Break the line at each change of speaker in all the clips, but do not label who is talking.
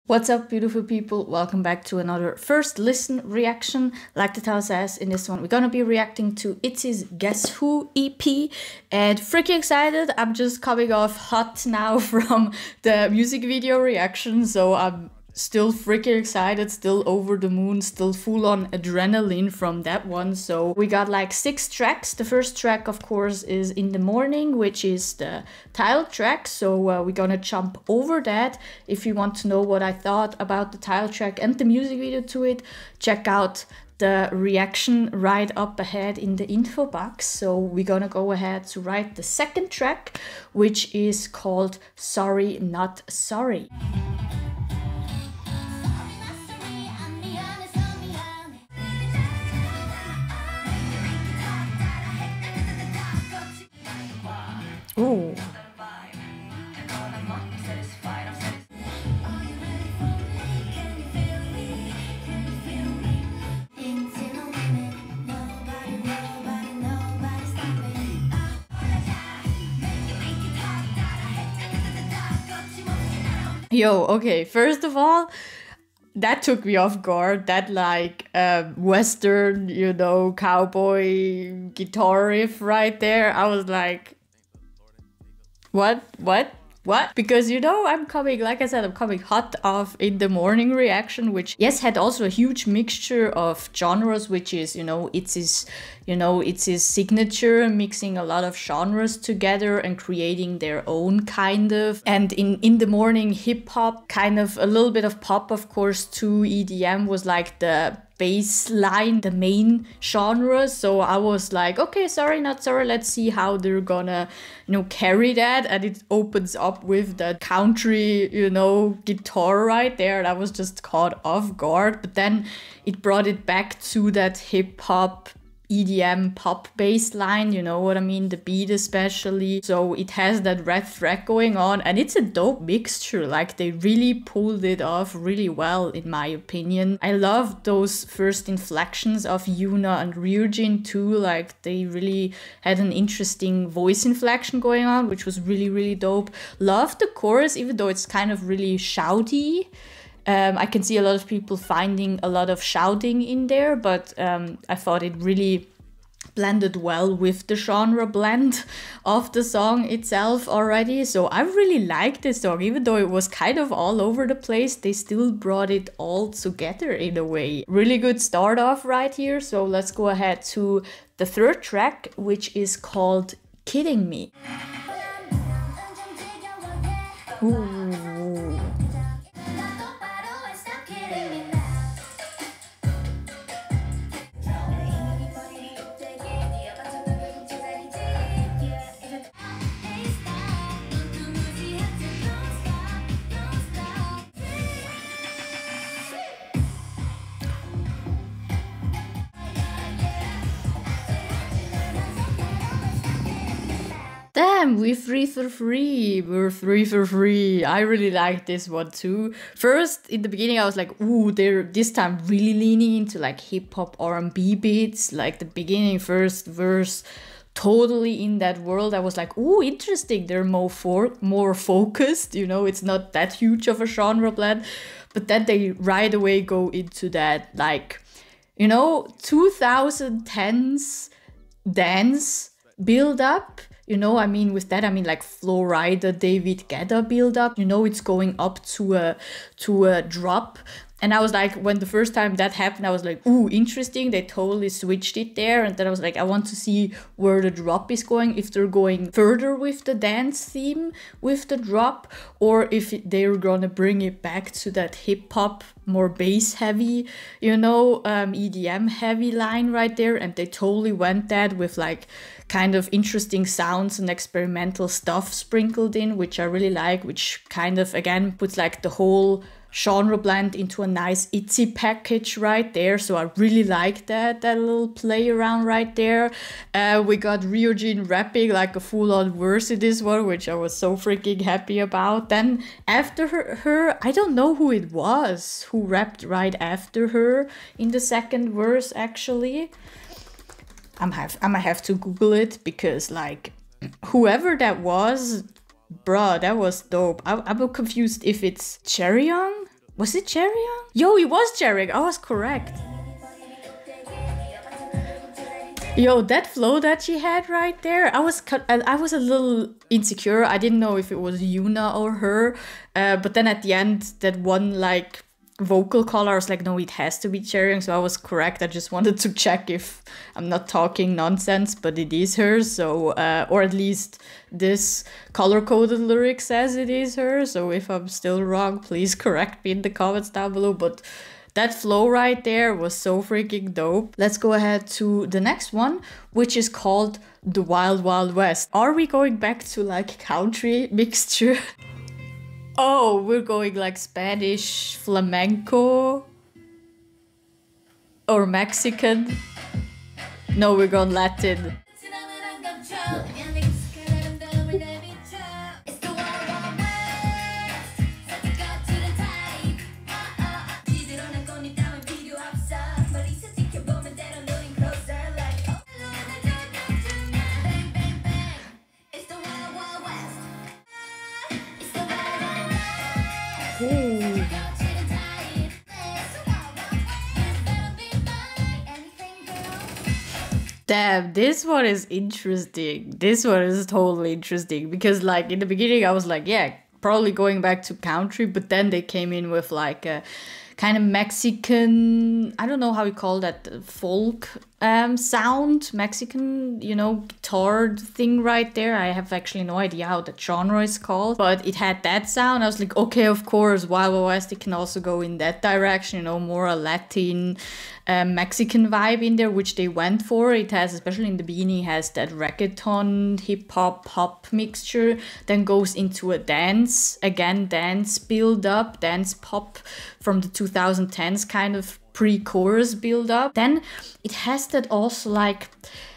What's up, beautiful people? Welcome back to another first listen reaction. Like the title says, in this one we're gonna be reacting to ITZY's Guess Who EP, and freaking excited. I'm just coming off hot now from the music video reaction, so I'm still freaking excited, still over the moon, still full on adrenaline from that one. So we got like 6 tracks. The first track, of course, is In the Morning, which is the title track. So we're gonna jump over that. If you want to know what I thought about the title track and the music video to it, check out the reaction right up ahead in the info box. So we're gonna go ahead to write the second track, which is called Sorry Not Sorry. Ooh. Yo, okay, first of all, that took me off guard. That like Western, you know, cowboy guitar riff right there. I was like, what? Because, you know, I'm coming, like I said, I'm coming hot off In the Morning reaction, which, yes, had also a huge mixture of genres, which is, it's his signature, mixing a lot of genres together and creating their own kind of. And in the Morning, hip hop, kind of a little bit of pop, of course, too. EDM was like the bass line, the main genre. So I was like, okay, sorry, not sorry. Let's see how they're gonna, carry that. And it opens up with that country, guitar right there. And I was just caught off guard. But then it brought it back to that hip hop, EDM pop bass line, you know what I mean, the beat especially. So it has that red thread going on, and it's a dope mixture. Like, they really pulled it off really well, in my opinion. I love those first inflections of Yuna and Ryujin too. Like, they really had an interesting voice inflection going on, which was really, really dope. Love the chorus, even though it's kind of really shouty. I can see a lot of people finding a lot of shouting in there, but I thought it really blended well with the genre blend of the song itself already. So I really liked this song, even though it was kind of all over the place. They still brought it all together in a way. Really good start off right here. So let's go ahead to the third track, which is called Kidding Me. Ooh. Damn, we're 3 for 3. We're 3 for 3. I really like this one too. First, in the beginning, I was like, ooh, they're this time really leaning into like hip hop R&B beats. Like the beginning, first verse, totally in that world. I was like, ooh, interesting. They're more focused. It's not that huge of a genre blend. But then they right away go into that, like, 2010s dance build up. With that, like Flo Rida, David Guetta build up. It's going up to a drop. And I was like, when the first time that happened, I was like, ooh, interesting. They totally switched it there. And then I was like, I want to see where the drop is going. If they're going further with the dance theme with the drop, or if they're gonna bring it back to that hip hop, more bass heavy, EDM heavy line right there. And they totally went that with like kind of interesting sounds and experimental stuff sprinkled in, which I really like, which kind of, again, puts like the whole genre blend into a nice ITZY package right there. So I really like that little play around right there. We got Ryujin rapping like a full-on verse in this one, which I was so freaking happy about. Then after her, I don't know who it was who rapped right after her in the second verse, actually. I'm gonna have to Google it, because like whoever that was, bruh, that was dope. I'm confused if it's Cherryong Was it Cherryong? Yo, it was Cherryong. I was correct. Yo, that flow that she had right there, I was a little insecure. I didn't know if it was Yuna or her. But then at the end, that one like vocal color, I was like, no, it has to be Cherryong. So I was correct. I just wanted to check if I'm not talking nonsense, but it is her. So, or at least this color-coded lyric says it is her. So if I'm still wrong, please correct me in the comments down below. But that flow right there was so freaking dope. Let's go ahead to the next one, which is called The Wild Wild West. Are we going back to like country mixture? Oh, we're going like Spanish, flamenco, or Mexican. No, we're going Latin. Damn, this one is interesting. This one is totally interesting because like in the beginning I was like, yeah, probably going back to country, but then they came in with like a kind of Mexican, I don't know how you call that, folk sound, Mexican, you know, guitar thing right there. I have actually no idea how that genre is called, but it had that sound. I was like, okay, of course, Wild Wild West, it can also go in that direction, you know, more a Latin, Mexican vibe in there, which they went for. It has, especially in the beginning, has that reggaeton, hip-hop, pop mixture, then goes into a dance, again, dance build up, dance pop from the 2010s kind of pre-chorus build up. Then it has that also like,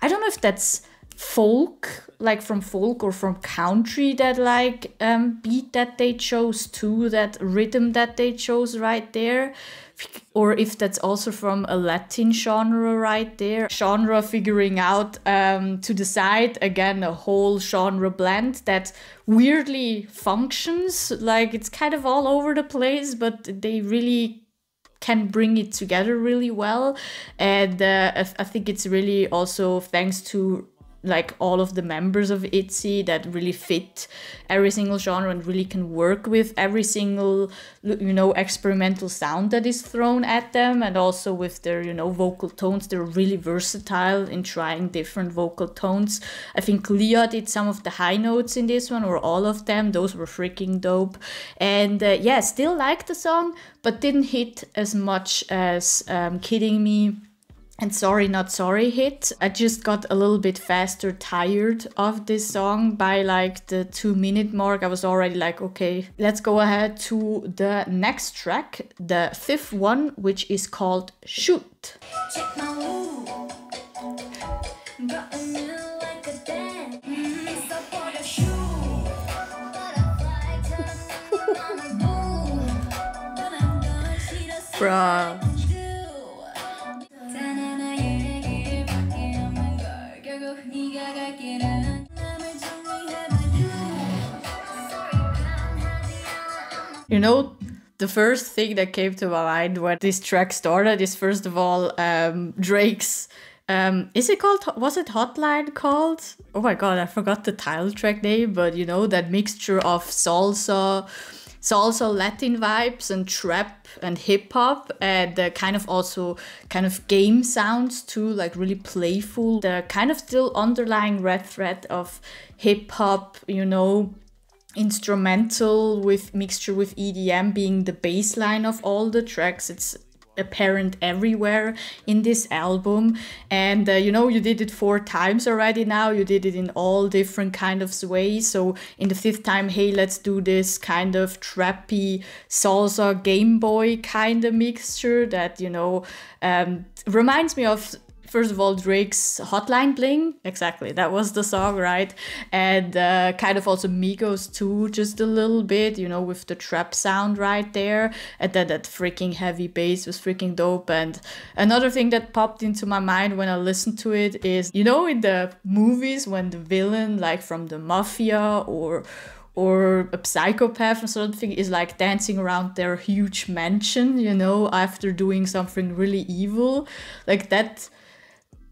I don't know if that's folk, like from folk or from country, that like beat that they chose too, that rhythm that they chose right there, or if that's also from a Latin genre right there. Genre figuring out to the side, again, a whole genre blend that weirdly functions, like it's kind of all over the place, but they really can bring it together really well. And I think it's really also thanks to like all of the members of ITZY that really fit every single genre and really can work with every single, you know, experimental sound that is thrown at them, and also with their, you know, vocal tones. They're really versatile in trying different vocal tones. I think Leah did some of the high notes in this one, or all of them. Those were freaking dope. And yeah, still like the song, but didn't hit as much as Kidding Me and Sorry Not Sorry hit. I just got a little bit faster tired of this song. By like the 2-minute mark, I was already like, okay, let's go ahead to the next track, the 5th one, which is called Shoot. Check my move. Got a new like a dance. It's up for the shoe. Bruh. You know, the first thing that came to my mind when this track started is, first of all, Drake's, is it called, was it Hotline called? Oh my god, I forgot the title track name, but you know, that mixture of salsa, Latin vibes and trap and hip hop, and the kind of also kind of game sounds too, like really playful. The kind of still underlying red thread of hip hop, you know, instrumental with mixture with EDM being the baseline of all the tracks. It's apparent everywhere in this album. And you know, you did it 4 times already now. You did it in all different kind of ways. So in the 5th time, hey, let's do this kind of trappy salsa Game Boy kind of mixture that, you know, reminds me of, first of all, Drake's Hotline Bling. Exactly, that was the song, right? And kind of also Migos too, just a little bit, you know, with the trap sound right there. And then that freaking heavy bass was freaking dope. And another thing that popped into my mind when I listened to it is, you know, in the movies when the villain, like from the mafia or or a psychopath or something is like dancing around their huge mansion, you know, after doing something really evil. Like that,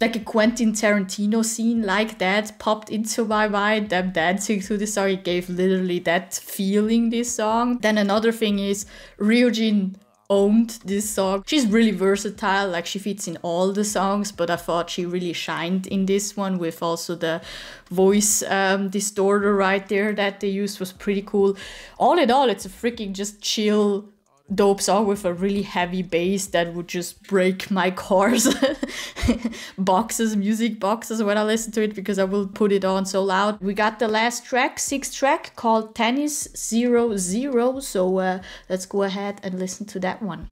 like a Quentin Tarantino scene like that popped into my mind, them dancing to the song. It gave literally that feeling, this song. Then another thing is Ryujin owned this song. She's really versatile, like she fits in all the songs, but I thought she really shined in this one with also the voice distorter right there that they used was pretty cool. All in all, it's a freaking just chill, dope song with a really heavy bass that would just break my car's music boxes when I listen to it, because I will put it on so loud. We got the last track, 6th track, called Tennis 00. So let's go ahead and listen to that one.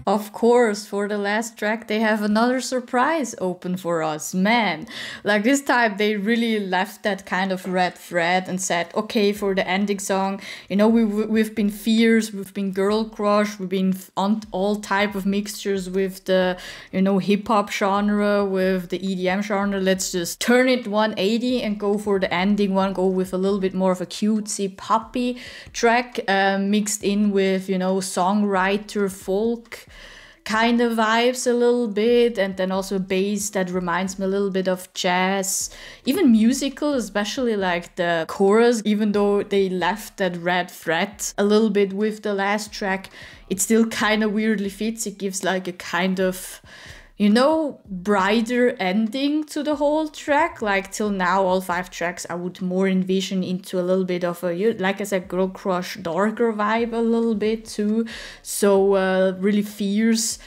Of course, for the last track, they have another surprise open for us. Man, like this time they really left that kind of red thread and said, okay, for the ending song, you know, we've been fierce, we've been girl crush, we've been on all type of mixtures with the, you know, hip hop genre, with the EDM genre. Let's just turn it 180 and go for the ending one, go with a little bit more of a cutesy poppy track, mixed in with, you know, songwriter folk kind of vibes a little bit, and then also bass that reminds me a little bit of jazz, even musical, especially like the chorus. Even though they left that red thread a little bit with the last track, it still kind of weirdly fits. It gives like a kind of, you know, brighter ending to the whole track. Like till now, all 5 tracks I would more envision into a little bit of a, like I said, girl crush, darker vibe a little bit too. So really fierce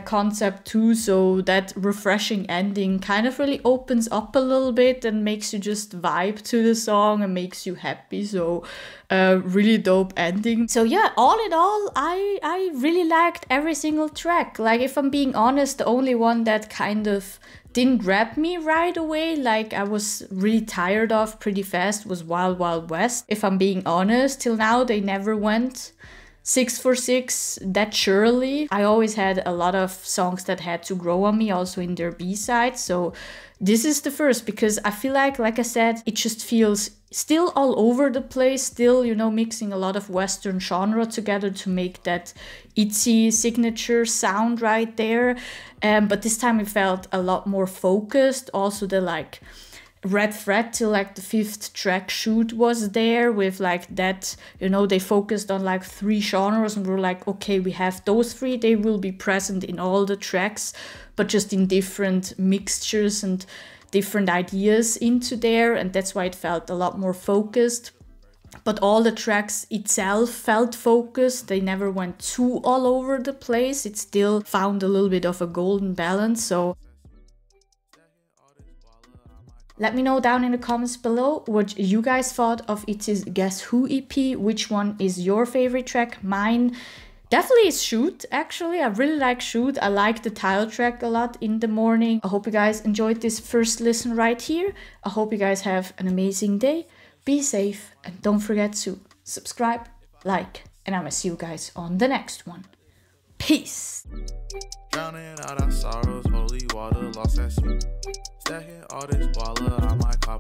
concept too. So that refreshing ending kind of really opens up a little bit and makes you just vibe to the song and makes you happy. So really dope ending. So yeah, all in all, I really liked every single track. Like if I'm being honest, the only one that kind of didn't grab me right away, like I was really tired of pretty fast, was Wild Wild West. If I'm being honest, till now they never went 6 for 6 that surely. I always had a lot of songs that had to grow on me also in their B-sides. So this is the first, because I feel like I said, it just feels still all over the place, still, you know, mixing a lot of Western genre together to make that ITZY signature sound right there. But this time it felt a lot more focused. Also the like red thread till like the 5th track shoot was there with like that, you know, they focused on like 3 genres and were like, okay, we have those 3, they will be present in all the tracks, but just in different mixtures and different ideas into there, and that's why it felt a lot more focused. But all the tracks itself felt focused. They never went too all over the place. It still found a little bit of a golden balance. So let me know down in the comments below what you guys thought of ITZY's Guess Who EP. Which one is your favorite track? Mine definitely is Shoot, actually. I really like Shoot. I like the title track a lot, In the Morning. I hope you guys enjoyed this first listen right here. I hope you guys have an amazing day. Be safe and don't forget to subscribe, like, and I'm gonna see you guys on the next one. Peace!
Drowning out our sorrows, holy water lost at sea. Stacking all this baller, I might call